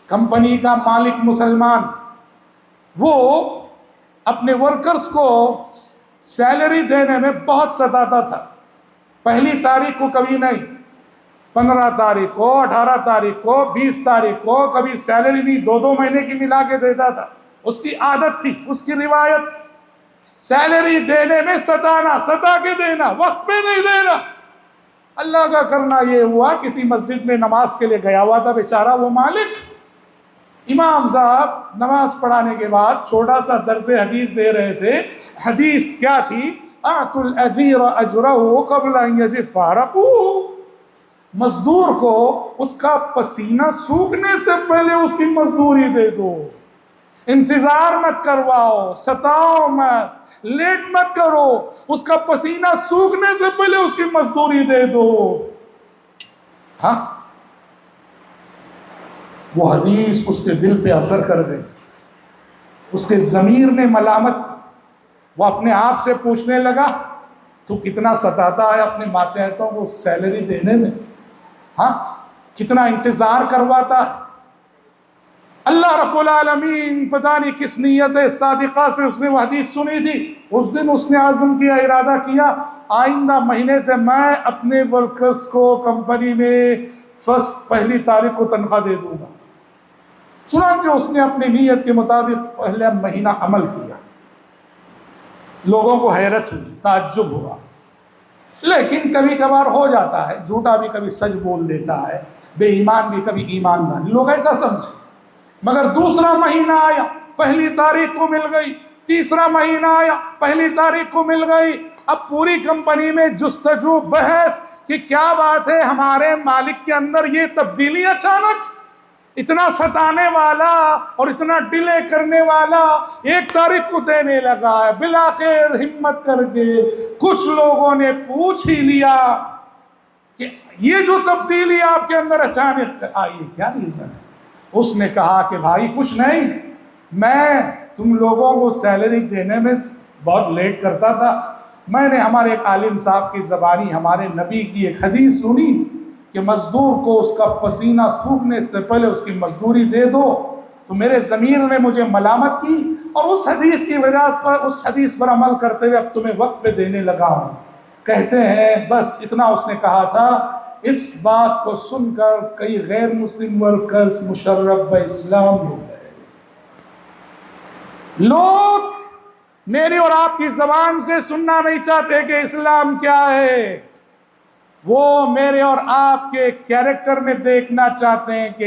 Company का मालिक मुसलमान, वो अपने वर्कर्स को सैलरी देने में बहुत सताता था। पहली तारीख को कभी नहीं, 15 तारीख को, 18 तारीख को, 20 तारीख को, कभी सैलरी नहीं, 2-2 महीने की मिला के देता था। उसकी आदत थी, उसकी रिवायत, सैलरी देने में सताना, सता के देना, वक्त पे नहीं देना। अल्लाह का करना ये हुआ, किसी मस्जिद में नमाज के लिए गया हुआ था बेचारा वो मालिक। इमाम साहब नमाज पढ़ाने के बाद छोटा सा दर्ज हदीस दे रहे थे। हदीस क्या थी? आतुल अजीर अजरहु क़ब्ल अन यजिफ़ अरक़ुहु। मजदूर को उसका पसीना सूखने से पहले उसकी मजदूरी दे दो। इंतजार मत करवाओ, सताओ मत, लेट मत करो, उसका पसीना सूखने से पहले उसकी मजदूरी दे दो। हाँ, वो हदीस उसके दिल पे असर कर गई, उसके ज़मीर ने मलामत। वो अपने आप से पूछने लगा, तू कितना सताता है अपने मातहतों को सैलरी देने में? हाँ, कितना इंतजार करवाता है। अल्लाह रब्बुल आलमीन पता नहीं किस नीयत सादिका से उसने वो हदीस सुनी थी। उस दिन उसने आज़म किया, इरादा किया, आइंदा महीने से मैं अपने वर्कर्स को कंपनी में पहली तारीख को तनख्वाह दे दूंगा। चुनांचे उसने अपनी नीयत के मुताबिक पहला महीना अमल किया। लोगों को हैरत हुई, ताज्जुब हुआ, लेकिन कभी कभार हो जाता है, झूठा भी कभी सच बोल देता है, बेईमान भी कभी ईमानदार, लोग ऐसा समझे। मगर दूसरा महीना आया, पहली तारीख को मिल गई, तीसरा महीना आया, पहली तारीख को मिल गई। अब पूरी कंपनी में जुस्तजू, बहस कि क्या बात है, हमारे मालिक के अंदर ये तब्दीली अचानक, इतना सताने वाला और इतना डिले करने वाला 1 तारीख को देने लगा है। बिलाखिर हिम्मत करके कुछ लोगों ने पूछ ही लिया कि ये जो तब्दीली आपके अंदर अचानक आई है, क्या रीजन है? उसने कहा कि भाई कुछ नहीं, मैं तुम लोगों को सैलरी देने में बहुत लेट करता था। मैंने हमारे एक आलिम साहब की ज़बानी हमारे नबी की एक हदीस सुनी कि मजदूर को उसका पसीना सूखने से पहले उसकी मजदूरी दे दो। तो मेरे ज़मीर ने मुझे मलामत की और उस हदीस की वजह पर, उस हदीस पर अमल करते हुए अब तुम्हें वक्त पे देने लगा हूँ। कहते हैं बस इतना उसने कहा था। इस बात को सुनकर कई गैर मुस्लिम वर्कर्स मुशर्रफ ब इस्लाम हो गए। लोग मेरी और आपकी ज़बान से सुनना नहीं चाहते कि इस्लाम क्या है, वो मेरे और आपके कैरेक्टर में देखना चाहते हैं कि